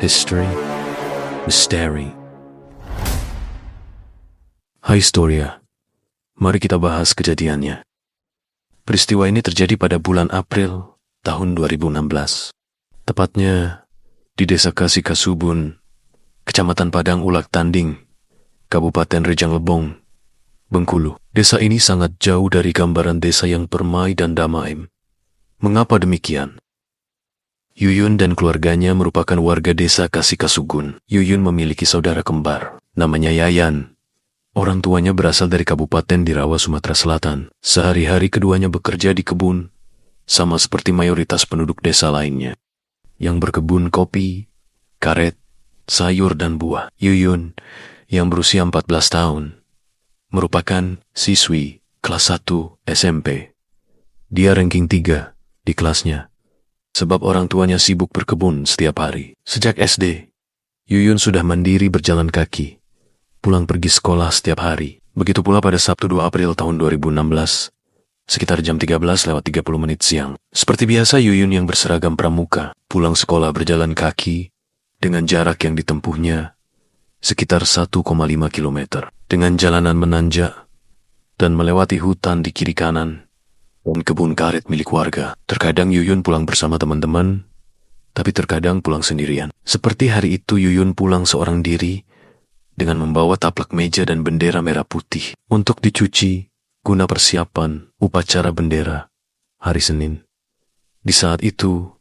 History, Misteri. Hai Historia, mari kita bahas kejadiannya. Peristiwa ini terjadi pada bulan April tahun 2016. Tepatnya di Desa Kasikasubun, Kecamatan Padang Ulak Tanding, Kabupaten Rejang Lebong, Bengkulu. Desa ini sangat jauh dari gambaran desa yang permai dan damai. Mengapa demikian? Yuyun dan keluarganya merupakan warga desa Kasikasugun. Yuyun memiliki saudara kembar, namanya Yayan. Orang tuanya berasal dari Kabupaten Dirawa, Sumatera Selatan. Sehari-hari keduanya bekerja di kebun, sama seperti mayoritas penduduk desa lainnya, yang berkebun kopi, karet, sayur dan buah. Yuyun, yang berusia 14 tahun, merupakan siswi kelas 1 SMP. Dia ranking 3 di kelasnya, sebab orang tuanya sibuk berkebun setiap hari. Sejak SD, Yuyun sudah mandiri berjalan kaki, pulang pergi sekolah setiap hari. Begitu pula pada Sabtu 2 April tahun 2016, sekitar jam 13:30 siang. Seperti biasa, Yuyun yang berseragam pramuka pulang sekolah berjalan kaki dengan jarak yang ditempuhnya sekitar 1,5 km. Dengan jalanan menanjak dan melewati hutan di kiri kanan dan kebun karet milik warga. Terkadang Yuyun pulang bersama teman-teman, tapi terkadang pulang sendirian. Seperti hari itu, Yuyun pulang seorang diri dengan membawa taplak meja dan bendera merah putih untuk dicuci guna persiapan upacara bendera hari Senin. Di saat itu,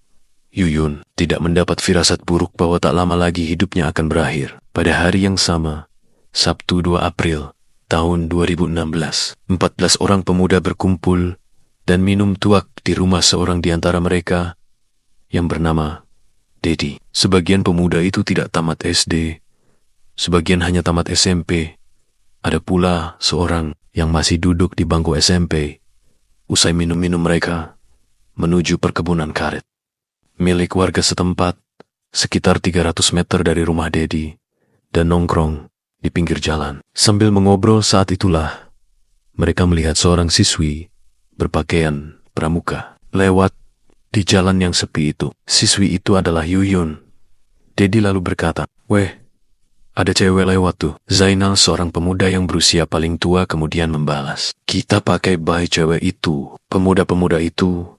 Yuyun tidak mendapat firasat buruk bahwa tak lama lagi hidupnya akan berakhir. Pada hari yang sama, Sabtu 2 April tahun 2016, 14 orang pemuda berkumpul dan minum tuak di rumah seorang di antara mereka yang bernama Dedi. Sebagian pemuda itu tidak tamat SD, sebagian hanya tamat SMP. Ada pula seorang yang masih duduk di bangku SMP. Usai minum-minum mereka menuju perkebunan karet milik warga setempat sekitar 300 meter dari rumah Dedi dan nongkrong di pinggir jalan. Sambil mengobrol saat itulah mereka melihat seorang siswi berpakaian pramuka lewat di jalan yang sepi itu. Siswi itu adalah Yuyun. Dedi lalu berkata, "Weh, ada cewek lewat tuh." Zainal, seorang pemuda yang berusia paling tua, kemudian membalas, "Kita pakai bayi cewek itu." Pemuda-pemuda itu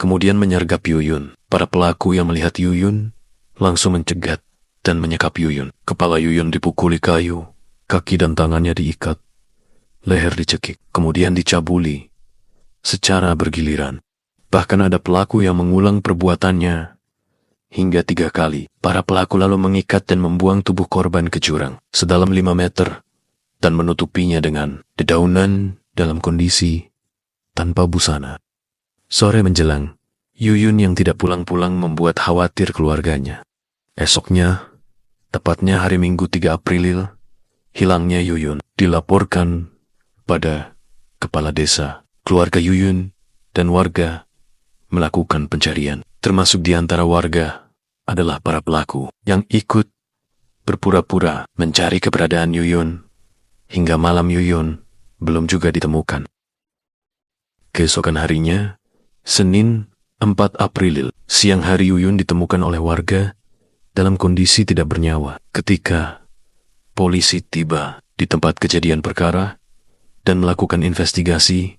kemudian menyergap Yuyun. Para pelaku yang melihat Yuyun langsung mencegat dan menyekap Yuyun. Kepala Yuyun dipukuli kayu, kaki dan tangannya diikat, leher dicekik, kemudian dicabuli secara bergiliran. Bahkan ada pelaku yang mengulang perbuatannya hingga 3 kali. Para pelaku lalu mengikat dan membuang tubuh korban ke jurang sedalam 5 meter dan menutupinya dengan dedaunan dalam kondisi tanpa busana. Sore menjelang, Yuyun yang tidak pulang-pulang membuat khawatir keluarganya. Esoknya, tepatnya hari Minggu 3 April, hilangnya Yuyun dilaporkan pada kepala desa. Keluarga Yuyun dan warga melakukan pencarian. Termasuk di antara warga adalah para pelaku yang ikut berpura-pura mencari keberadaan Yuyun. Hingga malam Yuyun belum juga ditemukan. Keesokan harinya, Senin 4 April, siang hari, Yuyun ditemukan oleh warga dalam kondisi tidak bernyawa. Ketika polisi tiba di tempat kejadian perkara dan melakukan investigasi,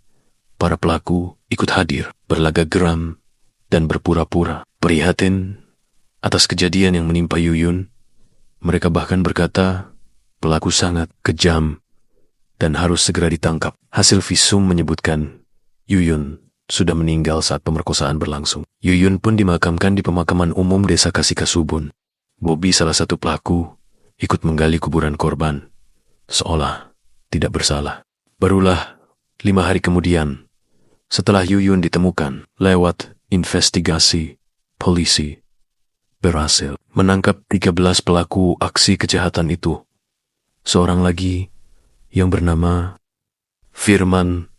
para pelaku ikut hadir, berlagak geram dan berpura-pura prihatin atas kejadian yang menimpa Yuyun. Mereka bahkan berkata pelaku sangat kejam dan harus segera ditangkap. Hasil visum menyebutkan Yuyun sudah meninggal saat pemerkosaan berlangsung. Yuyun pun dimakamkan di pemakaman umum desa Kasikasubun. Bobby, salah satu pelaku, ikut menggali kuburan korban, seolah tidak bersalah. Barulah 5 hari kemudian, setelah Yuyun ditemukan, lewat investigasi, polisi berhasil menangkap 13 pelaku aksi kejahatan itu. Seorang lagi yang bernama Firman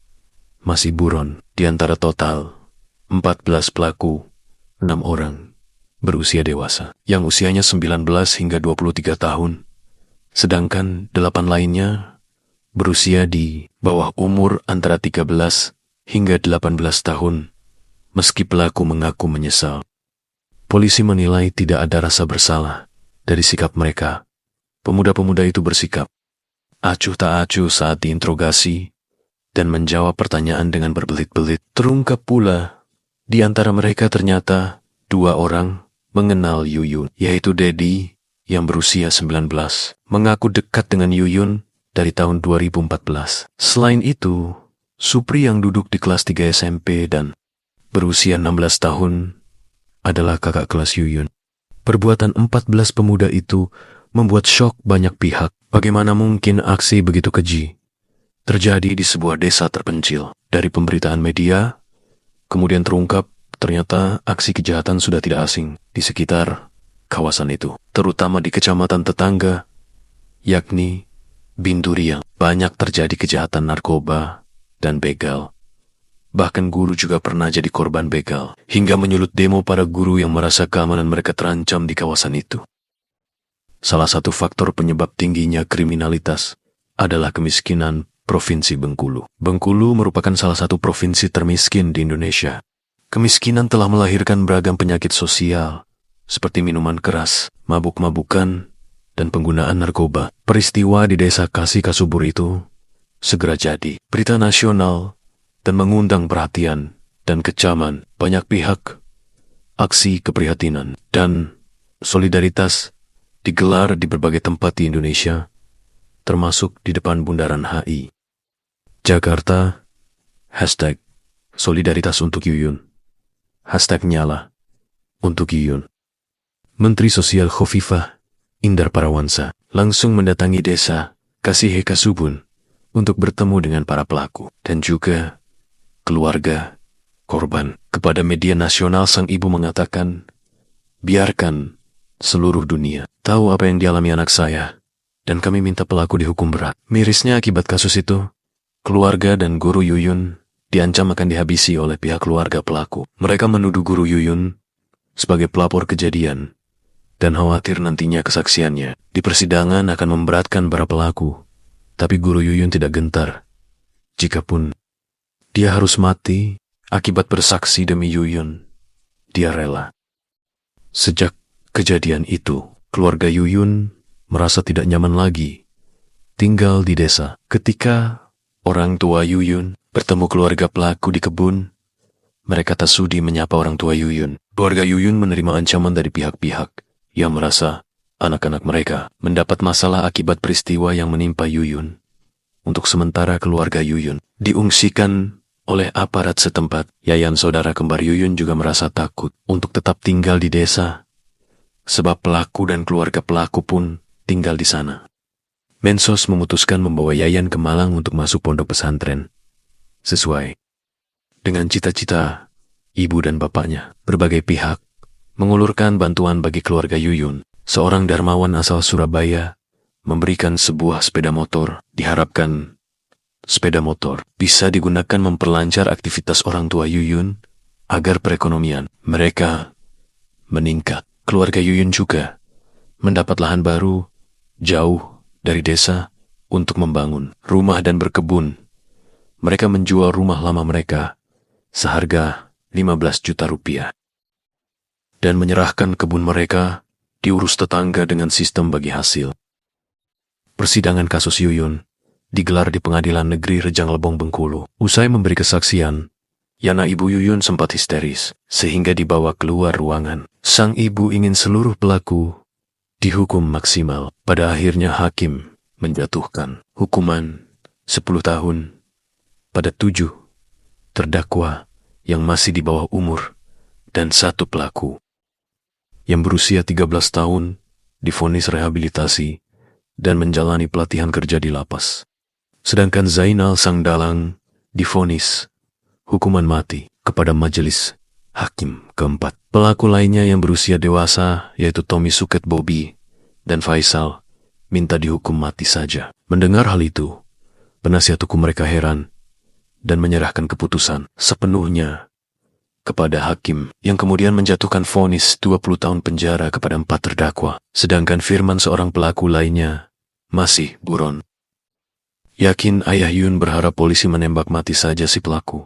masih buron. Di antara total 14 pelaku, 6 orang berusia dewasa, yang usianya 19 hingga 23 tahun, sedangkan 8 lainnya berusia di bawah umur antara 13 hingga 18 tahun. Meski pelaku mengaku menyesal, polisi menilai tidak ada rasa bersalah Dari sikap mereka, pemuda-pemuda itu bersikap acuh tak acuh saat diinterogasi dan menjawab pertanyaan dengan berbelit-belit. Terungkap pula, di antara mereka ternyata 2 orang mengenal Yuyun, yaitu Dedi yang berusia 19, mengaku dekat dengan Yuyun dari tahun 2014. Selain itu, Supri yang duduk di kelas 3 SMP dan berusia 16 tahun adalah kakak kelas Yuyun. Perbuatan 14 pemuda itu membuat syok banyak pihak. Bagaimana mungkin aksi begitu keji terjadi di sebuah desa terpencil? Dari pemberitaan media, kemudian terungkap ternyata aksi kejahatan sudah tidak asing di sekitar kawasan itu, terutama di kecamatan tetangga, yakni Binduriang. Banyak terjadi kejahatan narkoba dan begal. Bahkan guru juga pernah jadi korban begal, hingga menyulut demo para guru yang merasa keamanan mereka terancam di kawasan itu. Salah satu faktor penyebab tingginya kriminalitas adalah kemiskinan Provinsi Bengkulu. Bengkulu merupakan salah satu provinsi termiskin di Indonesia. Kemiskinan telah melahirkan beragam penyakit sosial, seperti minuman keras, mabuk-mabukan, dan penggunaan narkoba. Peristiwa di desa Kasih Kasubur itu segera jadi berita nasional dan mengundang perhatian dan kecaman banyak pihak. Aksi keprihatinan dan solidaritas digelar di berbagai tempat di Indonesia, termasuk di depan Bundaran HI. Jakarta, hashtag solidaritas untuk Yuyun, hashtag nyala untuk Yuyun. Menteri Sosial Khofifah Indar Parawansa langsung mendatangi desa Kasih Kasubun untuk bertemu dengan para pelaku dan juga keluarga korban. Kepada media nasional, sang ibu mengatakan, biarkan seluruh dunia tahu apa yang dialami anak saya, dan kami minta pelaku dihukum berat. Mirisnya akibat kasus itu, keluarga dan guru Yuyun diancam akan dihabisi oleh pihak keluarga pelaku. Mereka menuduh guru Yuyun sebagai pelapor kejadian dan khawatir nantinya kesaksiannya di persidangan akan memberatkan para pelaku. Tapi guru Yuyun tidak gentar. Jikapun dia harus mati akibat bersaksi demi Yuyun, dia rela. Sejak kejadian itu, keluarga Yuyun merasa tidak nyaman lagi tinggal di desa. Ketika orang tua Yuyun bertemu keluarga pelaku di kebun, mereka tak sudi menyapa orang tua Yuyun. Keluarga Yuyun menerima ancaman dari pihak-pihak yang merasa anak-anak mereka mendapat masalah akibat peristiwa yang menimpa Yuyun. Untuk sementara keluarga Yuyun diungsikan oleh aparat setempat. Yayan saudara kembar Yuyun juga merasa takut untuk tetap tinggal di desa, sebab pelaku dan keluarga pelaku pun tinggal di sana. Mensos memutuskan membawa Yayan ke Malang untuk masuk pondok pesantren, sesuai dengan cita-cita ibu dan bapaknya. Berbagai pihak mengulurkan bantuan bagi keluarga Yuyun. Seorang dermawan asal Surabaya memberikan sebuah sepeda motor. Diharapkan sepeda motor bisa digunakan memperlancar aktivitas orang tua Yuyun agar perekonomian mereka meningkat. Keluarga Yuyun juga mendapat lahan baru jauh dari desa untuk membangun rumah dan berkebun. Mereka menjual rumah lama mereka seharga 15 juta rupiah dan menyerahkan kebun mereka diurus tetangga dengan sistem bagi hasil. Persidangan kasus Yuyun digelar di Pengadilan Negeri Rejang Lebong, Bengkulu. Usai memberi kesaksian, Yana ibu Yuyun sempat histeris sehingga dibawa keluar ruangan. Sang ibu ingin seluruh pelaku dihukum maksimal. Pada akhirnya hakim menjatuhkan hukuman 10 tahun pada 7 terdakwa yang masih di bawah umur dan 1 pelaku yang berusia 13 tahun divonis rehabilitasi dan menjalani pelatihan kerja di lapas. Sedangkan Zainal sang dalang divonis hukuman mati kepada majelis hakim keempat. Pelaku lainnya yang berusia dewasa yaitu Tommy Suket Bobby dan Faisal minta dihukum mati saja. Mendengar hal itu, penasihat hukum mereka heran dan menyerahkan keputusan sepenuhnya kepada hakim yang kemudian menjatuhkan vonis 20 tahun penjara kepada 4 terdakwa. Sedangkan Firman, seorang pelaku lainnya, masih buron. Yakin ayah Yun berharap polisi menembak mati saja si pelaku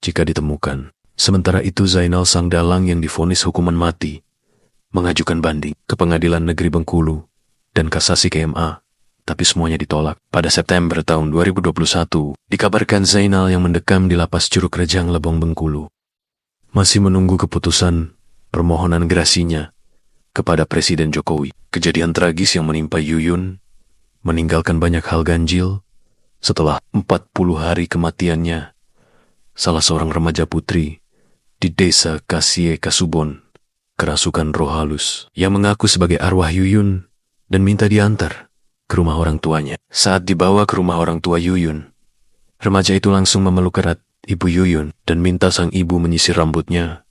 jika ditemukan. Sementara itu Zainal sang dalang yang divonis hukuman mati mengajukan banding ke Pengadilan Negeri Bengkulu dan kasasi ke MA, tapi semuanya ditolak. Pada September tahun 2021, dikabarkan Zainal yang mendekam di lapas Curug Rejang Lebong Bengkulu masih menunggu keputusan permohonan gerasinya kepada Presiden Jokowi. Kejadian tragis yang menimpa Yuyun meninggalkan banyak hal ganjil. Setelah 40 hari kematiannya, salah seorang remaja putri di desa Kasie Kasubon kerasukan roh halus yang mengaku sebagai arwah Yuyun dan minta diantar ke rumah orang tuanya. Saat dibawa ke rumah orang tua Yuyun, remaja itu langsung memeluk erat ibu Yuyun dan minta sang ibu menyisir rambutnya,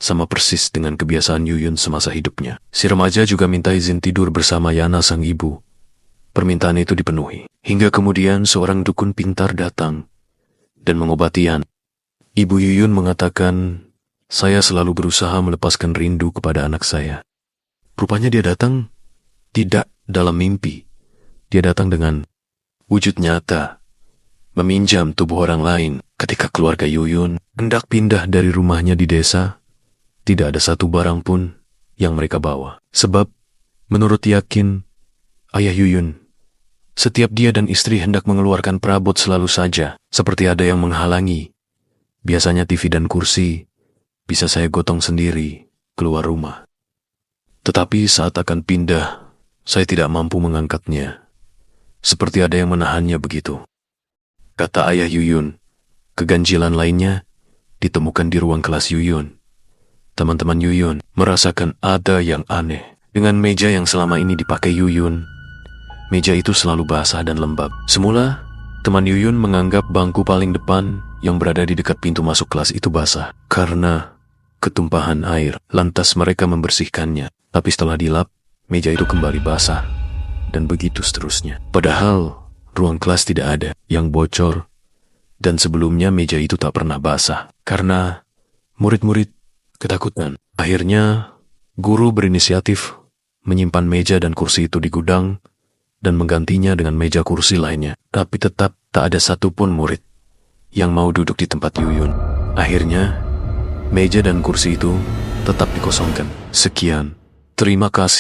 sama persis dengan kebiasaan Yuyun semasa hidupnya. Si remaja juga minta izin tidur bersama Yana sang ibu. Permintaan itu dipenuhi. Hingga kemudian seorang dukun pintar datang dan mengobati Yana. Ibu Yuyun mengatakan, "Saya selalu berusaha melepaskan rindu kepada anak saya." Rupanya dia datang tidak dalam mimpi. Dia datang dengan wujud nyata, meminjam tubuh orang lain. Ketika keluarga Yuyun hendak pindah dari rumahnya di desa, tidak ada satu barang pun yang mereka bawa. Sebab, menurut yakin ayah Yuyun, setiap dia dan istri hendak mengeluarkan perabot selalu saja, seperti ada yang menghalangi. Biasanya TV dan kursi bisa saya gotong sendiri keluar rumah. Tetapi saat akan pindah, saya tidak mampu mengangkatnya. Seperti ada yang menahannya begitu. Kata ayah Yuyun. Keganjilan lainnya ditemukan di ruang kelas Yuyun. Teman-teman Yuyun merasakan ada yang aneh. Dengan meja yang selama ini dipakai Yuyun, meja itu selalu basah dan lembab. Semula, teman Yuyun menganggap bangku paling depan yang berada di dekat pintu masuk kelas itu basah karena ketumpahan air. Lantas mereka membersihkannya. Tapi setelah dilap, meja itu kembali basah. Dan begitu seterusnya. Padahal, ruang kelas tidak ada yang bocor. Dan sebelumnya meja itu tak pernah basah. Karena murid-murid ketakutan. Akhirnya, guru berinisiatif menyimpan meja dan kursi itu di gudang dan menggantinya dengan meja kursi lainnya. Tapi tetap tak ada satupun murid yang mau duduk di tempat Yuyun. Akhirnya, meja dan kursi itu tetap dikosongkan. Sekian, terima kasih.